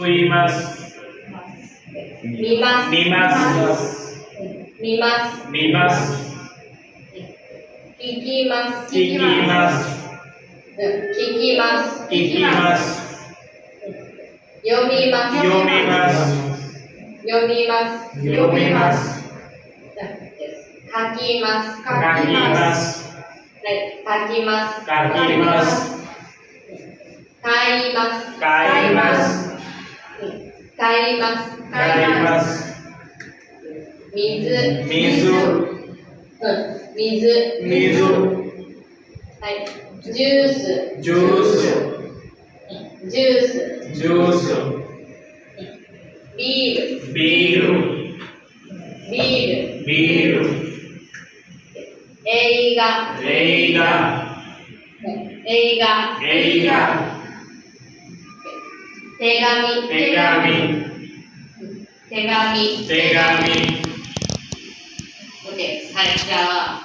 言います。見ます。見ます。見ます。見ます。聞きます。聞きます。聞きます。聞きます。読みます。読みます。読みます。読みます。書きます。書きます。書きます。書きます。買います。買います。買います。買います。水。水。水。水。はい。ジュース。ジュース。ジュース。ジュース。ビール。ビール。ビール。ビール。映画。映画。映画。映画。手紙。手紙。手紙。手紙。OK。はい。じゃあ。